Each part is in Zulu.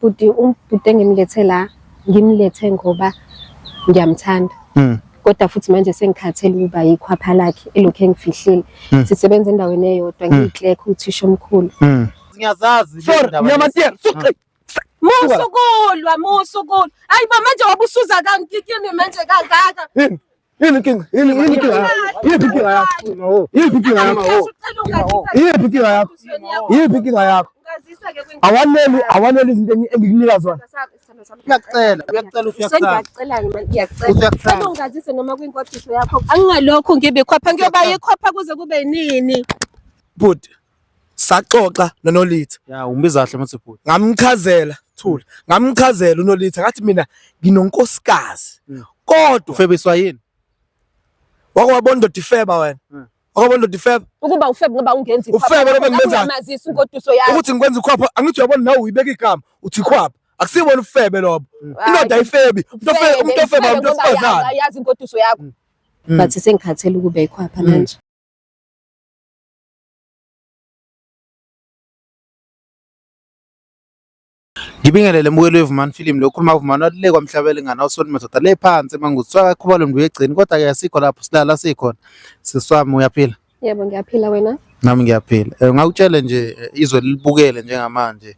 Bhuti umbhuti engimlethe la ngimlethe ngoba ngiyamthanda. Kodwa futhi manje sengikhathele ukuba yikhwapha lakhe elokhu engifihlile. Sisebenza endaweni eyodwa ngiyiclerk uthisha omkhulu. Ngiyazazi Ngiyamathela. Musukulwa. Hayi manje wabusuza kangikini manje kangaka. Yini inkinga? Yini inkinga yakho? Yiphi inkinga yakho? Yiphi inkinga yakho? Yiphi inkinga yakho? Awanele izinto engikunika zona. Ngiyacela ungazise noma kwinkohliso yakho. Angingalokho ngibe khwapha ngiyoba yikhwapha kuze kube nini. Bhuti saxoxa noNolitha. Ya umbiza kahle manje bhuti. Ngamchazela Thula. Ngamchazela uNolitha ngathi mina nginonkosikazi. Kodwa Ufebiswa yini? wakwabona indoda ifeba wena. Wakwabona indoda ifeba. Ukuba ufebe ngoba ungenzi ikhwapha. Ufebe ngoba ngimenza. Amazisi inkohliso yakho. Ukuthi ngikwenza ikhwapha angithi uyabona nawe uyibeka igama uthi ikhwapha. Akusibona ufebe lobo. Indoda ayifebi. Umuntu ofeba umuntu osifazana. Ayazi inkohliso yakho. Bathi sengikhathele ukuba ikhwapha manje. Ngibingelele mbukelo weVumani film lokhuluma uVumani walile kwamhlabele ngana usoni madoda le phansi manguswaka khubalo mntu egcini kodwa ke asikho lapho silala sikhona siswami uyaphila. Yebo ngiyaphila wena. Nami ngiyaphila. Ngakutshela nje izwe libukele njengamanje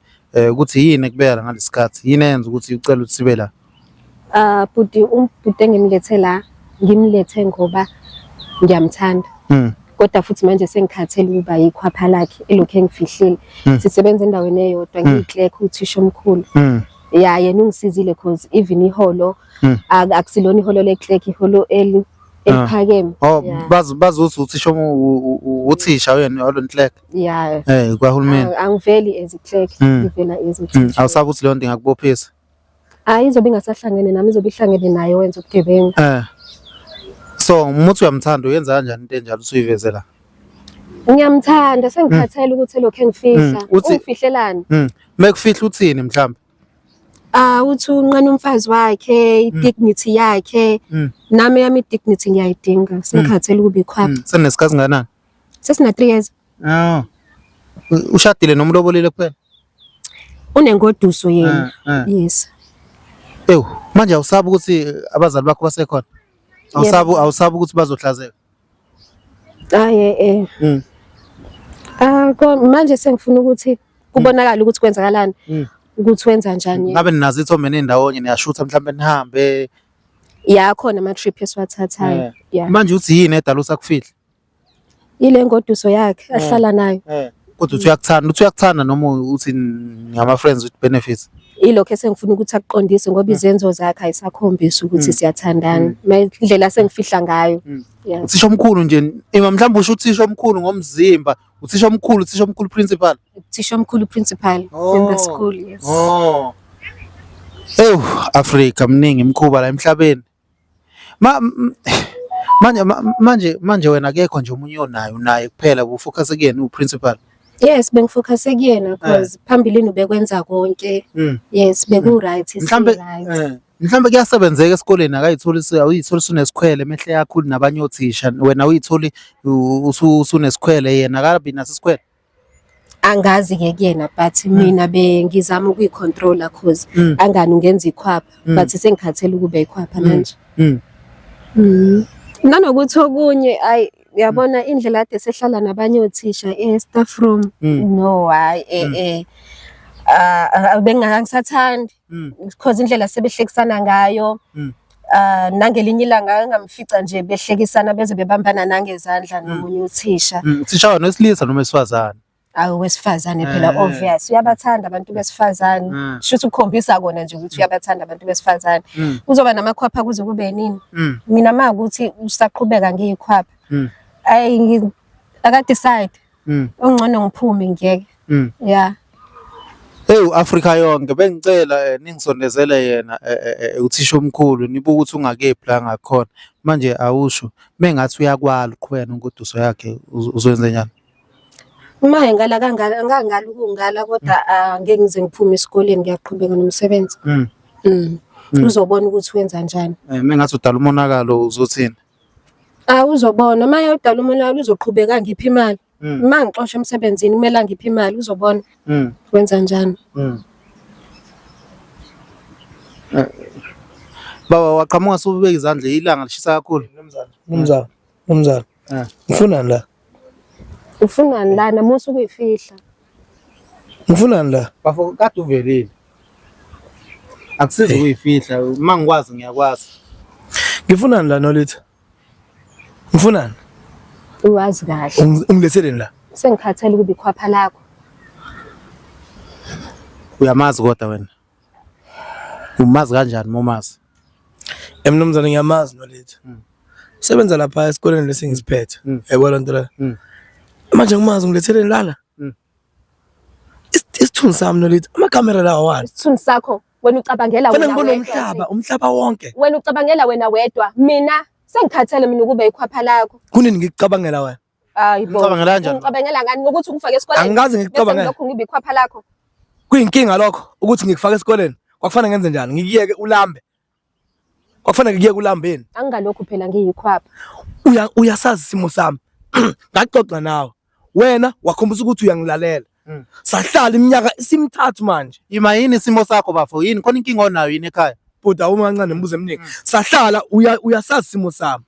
ukuthi yini ekubeka ngalesikhathi yini enza ukuthi ucela ukuthi sibe la. Bhuti umbhuti engimlethe la ngimlethe ngoba ngiyamthanda. Kodwa futhi manje sengikhathele ukuba yikhwapha lakhe elokhu engifihlile. Sisebenza endaweni eyodwa ngiyiclerk uthisha omkhulu. Ya yena ungisizile cause even iholo akusilona iholo leclerk iholo eliphakeme. Bazi uthisha uthisha wena olon clerk. Ya. Kwahulumeni. Angiveli as clerk ngivela as uthisha. Awusabe ukuthi leyo nto ingakubophisa. Izobe ingasahlangene nami izobe ihlangene naye wenza ubugebengu. So umuthi uyamthanda uyenza kanjani into enjalo usuyivezela? Ngiyamthanda sengikhathele ukuthi lokho engifihla. Ufihlelani? Mekufihla uthini mhlawumbe? Uthi unqane umfazi wakhe, idignity yakhe. Nami yami idignity ngiyayidinga. Sengikhathele ukuba ikhwapha. Senesikhathi nganani? Sesina 3 years. Ushadile noma ulobolile kuphela? Unengoduso yena. Yes. Manje awusabi ukuthi abazali bakho basekhona? Awusabi ukuthi bazohlazeka? Manje sengifuna ukuthi kubonakala ukuthi kwenzakalani. Ukuthi wenza njani. Ngabe ninazo ithombe nendawonye niyashutha mhlawumbe nihambe. Ya khona ama trip esiwathathayo. Manje uthi yini edala usakufihla? Ile ngoduso yakhe ahlala nayo. Kodwa uyakuthanda noma uthi ngama friends with benefits? Ilokho esengifuna ukuthi akuqondise ngoba izenzo zakhe ayisakhombisa ukuthi siyathandana. Indlela sengifihla ngayo. Uthisha omkhulu nje mhlawumbe usho uthisha omkhulu ngomzimba, uthisha omkhulu principal. Uthisha omkhulu principal in the school, yes. Africa mningi imkhuba la emhlabeni. Manje wena akekho nje umunye onayo naye kuphela ufocus kuyena uprincipal. Yes, bengifocus kuyena because phambilini ubekwenza konke. Yes, beku right mhlambe kuyasebenzeka esikoleni uyitholi sunesikhwele emehle yakho nabanye othisha wena uyitholi usunesikhwele yena akabi nasisikhwele. Angazi ke kuyena but mina bengizama ukuyicontrola cause angani ungenza ikhwapha but sengikhathele ukuba ikhwapha manje. Nanokuthi okunye uyabona indlela ade sehlala nabanye othisha staff room no bengasathandi because indlela sebehlekisana ngayo nangelinye ilanga ngamfica nje behlekisana beze bebambana nangezandla nomunye uthisha. Uthisha wona wesilisa noma wesifazane? Wesifazane phela obvious uyabathanda abantu besifazane. Shuthi ukukhombisa kona nje ukuthi uyabathanda abantu besifazane. Uzoba namakhwapha kuze kube nini? Mina makuthi usaqhubeka ngiyikhwapha. Aka decide. Ongcono ngiphume ngeke. Yeah. Africa yonke bengicela ningisondezele yena uthisha omkhulu nibuka ukuthi ungakephi la ngakhona. Manje awusho mengathi uyakwala uqhubeka nongoduso yakhe uzwenze njani? Uma engala ngangala ukungala kodwa ngeke ngize ngiphume esikoleni ngiyaqhubeka nomsebenzi. Uzobona ukuthi wenza njani. Mengathi udala umonakalo uzothina? Uzobona maye udala umonakalo uzoqhubeka ngiphi imali. Uma ngixoxa emsebenzini kumele ngiphi imali uzobona wenza njani. Baba waqhamuka subeka izandla ilanga lishisa kakhulu. Mnumzane. Ngifunani la? Ufunani la namusa ukuyifihla? Ngifunani la? Bafo kade uvelile. Akusizi ukuyifihla, mangikwazi ngiyakwazi. Ngifunani la Nolitha? Ngifunani? Uwazi kahle. Ungiletheleni la? Sengikhathele ukuba ikhwapha lakho. Uyamazi kodwa wena. Umazi kanjani momazi? Mnumzane ngiyamazi Nolitha. Sebenza lapha esikoleni lesingisiphethe. Yabona nto la. Manje ngimazi ngiletheleni lana. Isithunzi sami Nolitha. Amakamera lawa wani? Isithunzi sakho wena ucabangela wena. Fanele ngibone umhlaba wonke. Wena ucabangela wena wedwa. Mina sengikhathele mina ukuba ikhwapha lakho. Kunini ngikucabangela wena? Hayibo. Ucabangela kanjani? Ngicabangela ngani ngokuthi ungifake esikoleni? Angikaze ngikucabangela. Lokho ngibe ikhwapha lakho. Kuyinkinga lokho ukuthi ngikufake esikoleni. Kwakufanele ngenze njani? Ngikiyeke ulambe. Kwakufanele ngikiyeke ulambeni. Angalokho phela ngiyikhwapha. Uyasazi isimo sami. Ngaxoxa nawe. Wena wakhombisa ukuthi uyangilalela. Sahlala iminyaka isimthathu manje. Ima yini isimo sakho bafo? Yini khona inkinga onayo yini ekhaya? Bhuda uma kancane ngibuze eminingi. Sahlala uyasazi isimo sami.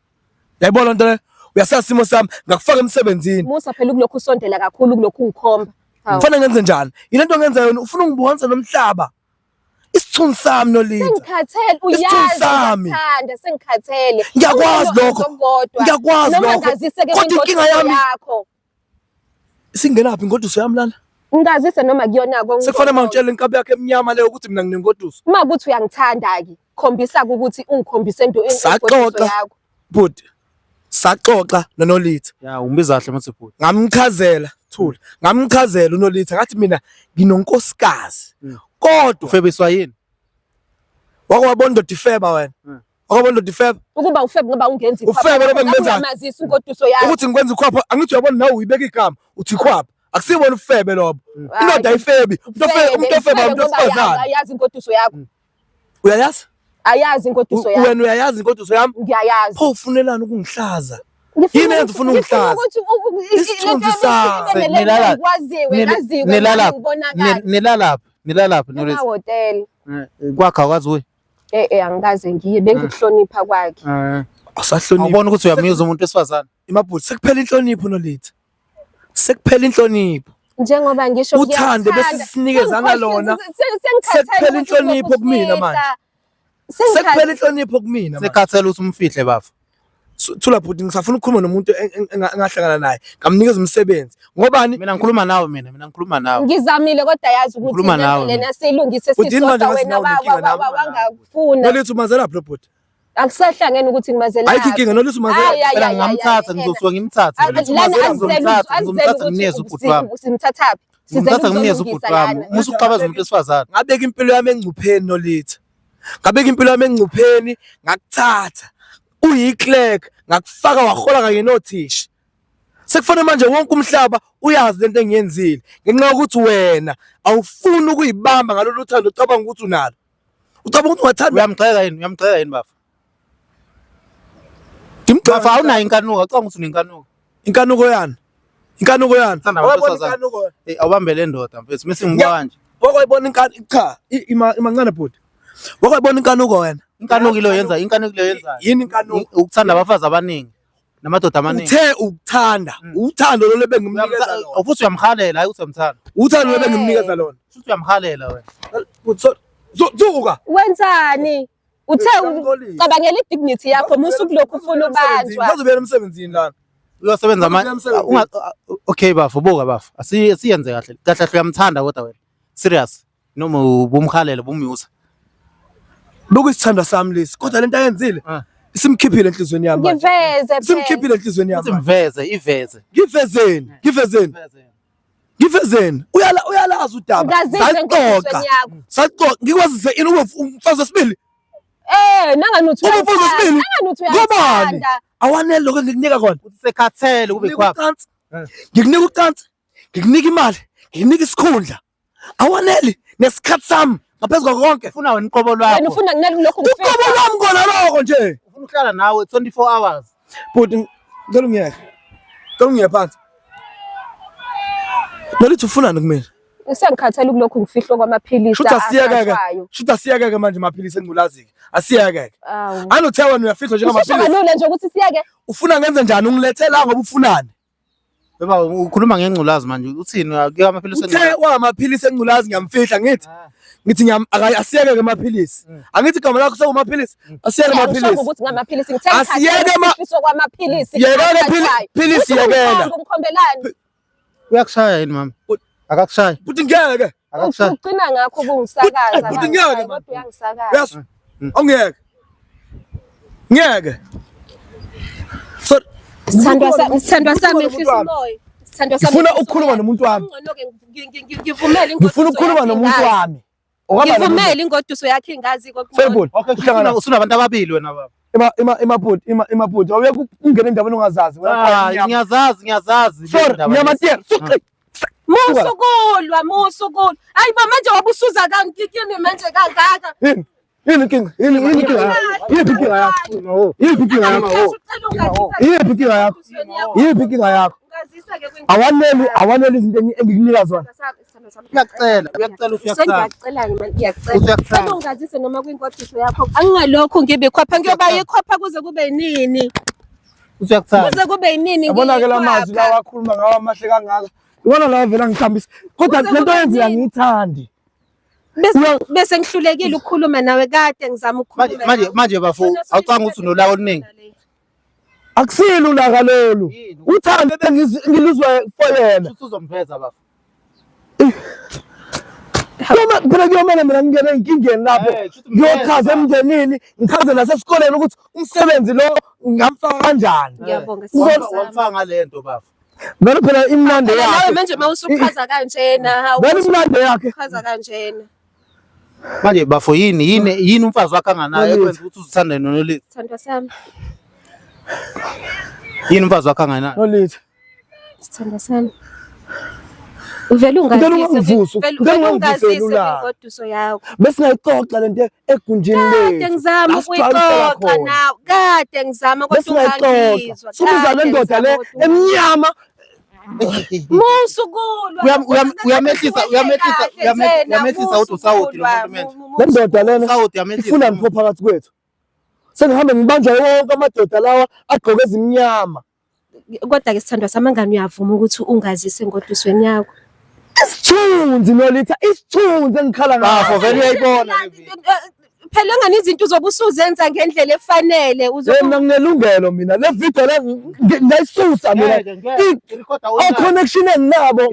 Yayibona nto le? Uyasazi isimo sami ngakufaka emsebenzini. Musa phela kulokhu usondela kakhulu kulokhu ungikhomba. Kufanele ngenze njani? Yilento ongenza yona ufuna ungibonisa nomhlaba. Isithunzi sami Nolitha. Sengikhathele uyazi ngithanda sengikhathele. Ngiyakwazi lokho. Ngiyakwazi lokho. Kodwa inkinga yami yakho. Singenaphi ingoduso yami lana? Ngazise noma kuyona konke. Sekufanele mangitshele inkabi yakhe eminyama leyo ukuthi mina nginengoduso. Uma kuthi uyangithanda ke, khombisa ukuthi ungikhombise into engoduso yakho. Bhuti. Saxoxa noNolitha. Ya umbiza kahle mase bhuti. Ngamchazela, Thula. Ngamchazela uNolitha ngathi mina nginonkosikazi. Kodwa ufebiswa yini? Wakwabona indoda ifeba wena. Wakwabona indoda ifeba? Ukuba ufebe ngoba ungenzi ikhwapha. Ufebe ngoba ngimenza. Ungamazisa ingoduso yakho. Ukuthi ngikwenza ikhwapha, angithi uyabona nawe uyibeka igama, uthi ikhwapha. Akusibona ufebe lobo. Indoda ayifebi. Umuntu ofeba umuntu osifazana. Ayazi ingoduso yakho. Uyayazi? Ayazi ingoduso yakho. Wena uyayazi ingoduso yami? Ngiyayazi. Pho ufunelani ukungihlaza? Yini yenza ufuna ungihlaza? Isithunzi sami. Nilalaphi Nolitha? Hotel. Kwakha kwazi we? Angikaze ngiye bengikuhlonipha kwakhe. Asahlonipha. Awubona ukuthi uyamyuza umuntu esifazana? Imabhuti sekuphela inhlonipho Nolitha. Sekuphela inhlonipho. Njengoba ngisho uthande bese sinikezana lona. Sekuphela inhlonipho kumina manje. Sekuphela inhlonipho kumina. Sekhathela ukuthi umfihle bafo. Thula bhuti ngisafuna ukukhuluma nomuntu engahlangana naye. Ngamnikeza umsebenzi. Ngobani? Mina ngikhuluma nawe mina ngikhuluma nawe. Ngizamile kodwa yazi ukuthi lena silungise sisodwa wena wangafuna. Nolitha umazela lapho bhuti. Akusahlangene ukuthi ngimazela. Ayikho inkinga Nolitha umazela. Phela ngamthatha ngizosuka ngimthathe. Ngizomthatha ngimnyeze ubhuti wami. Simthathaphi? Ngimthatha ngimnyeze ubhuti wami. Musu uqhabaza umuntu esifazana. Ngabeka impilo yami engcupheni Nolitha. Ngabeka impilo yami engcupheni ngakuthatha. Uyiclerk ngakufaka wahola kanye nothishi. Sekufanele manje wonke umhlaba uyazi lento engiyenzile. Ngenxa ukuthi wena awufuni ukuyibamba ngalolu uthando ucabanga ukuthi unalo. Ucabanga ukuthi ungathanda. Uyamgxeka yini bafo? Bafo awunayo inkanuko, ucabanga ukuthi unenkanuko. Inkanuko yani? Inkanuko yani? Awubambe le ndoda mfethu mase ngibuka kanje. Wakwayibona cha imancane bhuti. Wakwayibona inkanuko wena. Inkanuko lo yenza, inkanuko lo yenza. Yini inkanuko? Ukuthanda abafazi abaningi namadoda amaningi. Uthe ukuthanda, uthando lo lebengimnikeza lona. Futhi uyamhalela hayi ukuthi umthanda. Uthando lo lebengimnikeza lona. Futhi uyamhalela wena. Zuka. Wenzani? Uthe ucabangela idignity yakho musu kulokhu ufuna ubanjwa. Ngazobuyela emsebenzini lana. Uyosebenza manje. Okay bafo, buka bafo. Asiyenze kahle. Kahle uyamthanda kodwa wena. Serious. Noma ubumhalela bumyusa. Lokhu isithanda sami lesi. Kodwa lento ayenzile. Isimkhiphile enhlizweni yami. Ngiveze. Isimkhiphile enhlizweni yami. Simveze, iveze. Givezeni. Uyalazi udaba. Saxoxa. Ngikwazise ini umfazi wesibili? Nanganuthi ngobani? Awanele lokho ngikunika kona. Usekhathele kube ikhwapha. Ngikunika ucansi. Ngikunika imali. Ngikunika isikhundla. Awanele nesikhathi sami. Ngaphezulu konke ufuna wena iqobo lwakho. Wena ufuna lokho ngifika. Iqobo lami kona lokho nje. Ufuna ukuhlala nawe 24 hours. Bhuti ngicela ungiyeke. Ngicela ungiyeke phansi. Nolitha ufunani kumina? Sengikhathele kulokhu ngifihlo kwamaphilisi Shutha siyeke-ke. asathwayo. Shutha siyeke-ke manje amaphilisi engculazi-ke. Asiyeke-ke. Awu. Anothe wena uyafihlwa njengamaphilisi. Usushongalule nje ukuthi siyeke. Ufuna ngenze njani ungilethela ngoba ufunani? Baba ukhuluma ngengculazi manje uthini ake amaphilisi Uthe wamaphilisi engculazi ngiyamfihla ngithi. Ngithi asiyeke-ke amaphilisi. Angithi igama lakho sekumaphilisi. Asiyeke Ngiyasho amaphilisi. ukuthi ngamaphilisi ngithe Asiyeke isifo kwamaphilisi. Yekela philisi yekela. Ngikhombelani? uyakushaya yini mama akakushaya Buthi ngeke. akakushaya Ugcina ngakho ubungisakaza. Buthi ngeke Kodwa manje. uyangisakaza. Yes. Ongeke. Ngeke. Sorry. Sithandwa sami ehlisa umoya. Sithandwa sami. Ngifuna ukukhuluma nomuntu wami. Ngivumela Ngifuna ukukhuluma nomuntu wami. Ngivumela ingoduso yakhe ingazi Sebona. okay usunabantu ababili wena baba Emabhodi awuyeke ungena endabeni ongazazi ngiyazazi sorry ngiyamatia Musukulwa. Hayi ba manje wabusuza kangikini manje kangaka. yini inkinga yakho awaneli izinto engikunika zona uyacela Ngiyacela ungazise noma kwingoduso yakho. Angingalokho ngibekhwapha ngiyoba yikhwapha kuze kube nini? usuyakuthanda Kuze kube yinini yabona-ke la mazwi lawa akhuluma ngawo amahle kangaka ibona lawa vela ngithambisa kodwa lento yenziwa ngiyithandi bese ngihlulekile ukukhuluma nawe kade ngizama ukukhuluma manje bafu awucanga ukuthi unolawo oluningi akusile ulaka lolu uthande bengiluzwa for yena usuzomveza bafu phela kuyomele mina ngingene enkingeni lapho ngiyochaza emndenini ngichaze nasesikoleni ukuthi umsebenzi lo ngamfaka kanjani ngiyabonga wamfaka ngalento bafu vele phela imnandi nawe yakhe manje mawusuchaza kanjena vele imnandi yakhe uchaza kanjena manje bafo yini umfazi wakhe anganayo ekwenza ukuthi uzithande nonolitha sithandwa sami yini umfazi wakhe anganayo nolitha sithandwa sami uvela ungazise kwingoduso yakho bese ngayixoxa lento egunjini lethu kade ngizama ukuyixoxa nawe kade ngizama kodwa ungangizwa subiza le ndoda le emnyama musukulwa uyamehlisa uthi usawuthi lo muntu manje le ndoda lena usawuthi yamehlisa ifuna ngipho phakathi kwethu sengihambe ngibanjwa wonke amadoda lawa agqoke ezimnyama kodwa ke sithandwa sami angani uyavuma ukuthi ungazise ngodusweni yakho isithunzi nolitha isithunzi engikhala bafo vele uyayibona phela ngani izinto zobusuzenza ngendlela efanele mina nginelungelo mina le video le ngiyayisusa mina connection enginabo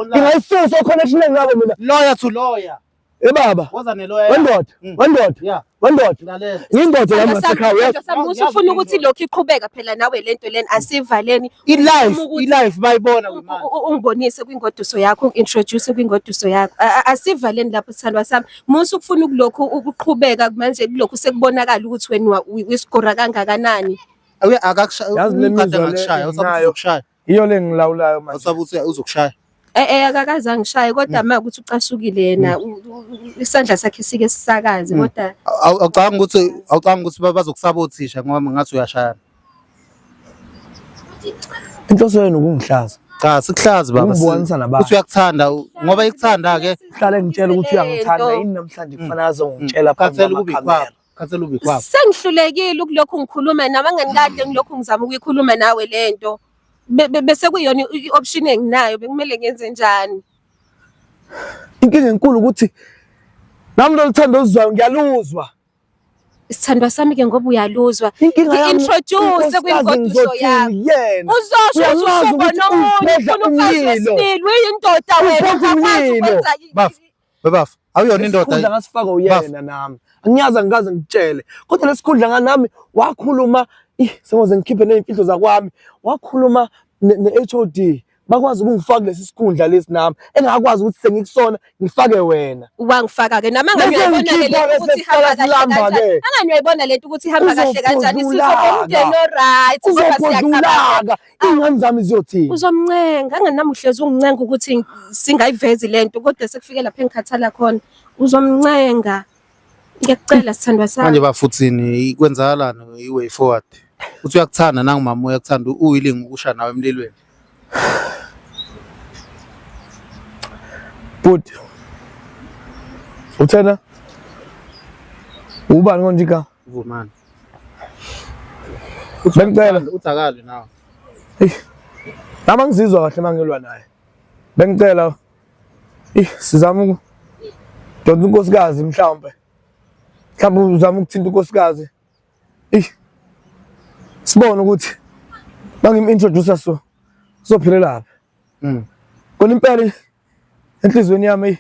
ngiyayisusa connection enginabo mina lawyer to lawyer baba woza nelawyer wendoda ngiyindoda yami ngasekhaya usufuna ukuthi lokhu iqhubeka phela nawe lento leni asivaleni ilife bayibona ungibonise kwingoduso yakho introduce kwingoduso yakho asivaleni lapho sithandwa sami musu ukufuna ukulokhu ukuqhubeka manje kulokhu sekubonakala ukuthi wena wisigora kangakanani akakushaya usabuzokushaya iyo le ngilawulayo manje usabuthi uzokushaya akakaza ngishaye kodwa uma ukuthi ucasukile yena isandla sakhe sike sisakaze kodwa awucanga ukuthi bazokusabothisha ngoba ngathi uyashayana inhloso yenu ukungihlaza cha sikuhlazi baba uthi uyakuthanda ngoba ikuthanda ke hlale ngitshela ukuthi uyangithanda yini namhlanje kufanele azongitshela khathela ube kwakho sengihlulekile ukulokhu ngikhuluma nawe anganikade ngilokhu ngizama ukuyikhuluma nawe lento bese kuyona i-option enginayo bekumele ngenze njani inkinga enkulu ukuthi nami loluthando ozizwayo ngiyaluzwa isithandwa sami ke ngoba uyaluzwa introduce kwingoduso yakho uzosho usubona nomuntu ufuna ukufaka isipili uyindoda wena ngaphansi kwenza bafu awuyona indoda ngasifaka uyena nami angiyazi angikaze ngitshele kodwa lesikhundla nganami wakhuluma sengoze ngikhiphe nezimfihlo zakwami wakhuluma ne-HOD bakwazi ukungifaka lesi sikhundla lesi nami engakwazi ukuthi sengikusona ngifake wena wangifaka ke nama ngiyabona lento ukuthi ihamba kahle angani uyayibona lento ukuthi ihamba kahle kanjani sizobomndeni right ngoba siyacabanga ingane zami ziyothini uzomncenga anganami uhlezi ungincenga ukuthi singayivezi lento kodwa sekufike lapha engikhathala khona uzomncenga ngiyacela sithandwa sami manje bafuthini kwenzakalana iway forward uthi uyakuthanda nangumama uyakuthanda uyilingi ukusha nawe emlilweni Bhuti. Uthena? Ubani konje igama? Vumani. Bengicela. Uthakale nawe. Nama ngizizwa kahle mangilwa naye. Bengicela sizama udonsa unkosikazi mhlawumbe. Mhlawumbe uzama ukuthinta unkosikazi. Sibone ukuthi mangim-introduce so uzophilela lapha. Kona impela enhlizweni yami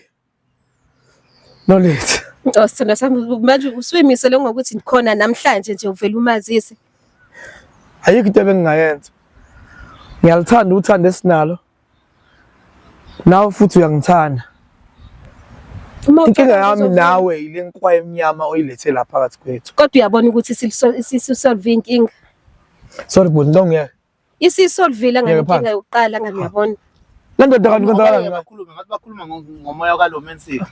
Nolitha. Sithanda sami manje usuyimisele ngokuthi ndikhona namhlanje nje uvela umazisi. Ayikho into ebengingayenza. Ngiyalithanda uthando esinalo. Nawe futhi uyangithanda. Inkinga yami nawe ile nkwaye emnyama oyilethe lapha phakathi kwethu. Kodwa uyabona ukuthi isisolve inkinga. Sorry but ngeke. Isisolvile ngenkinga yokuqala ngiyabona. Le ndoda kanti kwenzakala Bakhuluma ngathi bakhuluma ngomoya kalo mensika.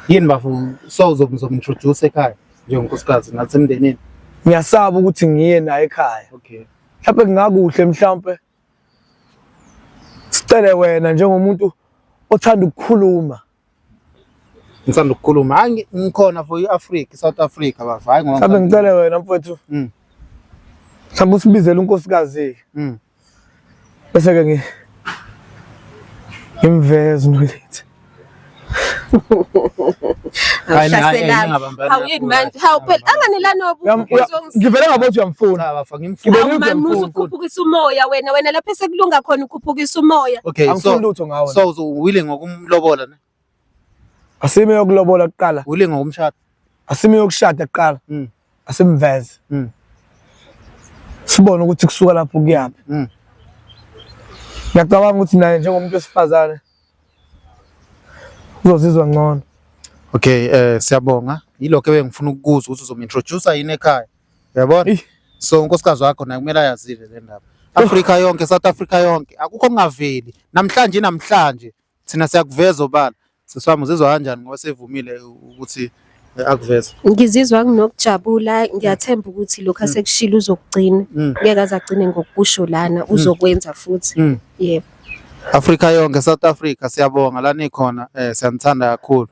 Yini bafu so uzomintroduce ekhaya njengonkosikazi ngathi emndenini. Ngiyasaba ukuthi ngiye naye ekhaya. Okay. Mhlawumbe kungakuhle mhlawumbe sicele wena njengomuntu othanda ukukhuluma. Ngithanda ukukhuluma. Hayi ngikhona for iAfrica, South Africa bafu. Hayi ngoba Mhlawumbe ngicele wena mfowethu. Mhlawumbe usibizele unkosikazi. Bese ke ngimveza Nolitha. Awuyini manje hawu phela anganelani ngivele ngabothi uyamfuna bafu ngimfuna. ukhuphukisa umoya wena lapha esekulunga khona ukhuphukisa umoya. Okay, angifuni lutho ngawe. So willing ngokumlobola ne? Asime yokulobola kuqala. Willing ngokumshada. Asime yokushada kuqala. Asimveze. Sibone ukuthi kusuka lapho kuyaphi. Ngiyacabanga ukuthi naye njengomuntu wesifazane uzozizwa ngcono. Okay, siyabonga. Yilokho ebengifuna ukukuzwa ukuthi uzomintroduce yini ekhaya. Uyabona? So unkosikazi wakho naye kumele ayazile le ndaba. Africa yonke, South Africa yonke, akukho ngaveli. Namhlanje thina siyakuveza obala. Seswami uzizwa kanjani ngoba sevumile ukuthi akuveze? Ngizizwa nginokujabula, ngiyathemba ukuthi lokho asekushila uzokugcina. Ngeke azagcine ngokusho lana uzokwenza futhi. Yebo. Africa yonke, South Africa siyabonga lana ikhona, siyanithanda kakhulu.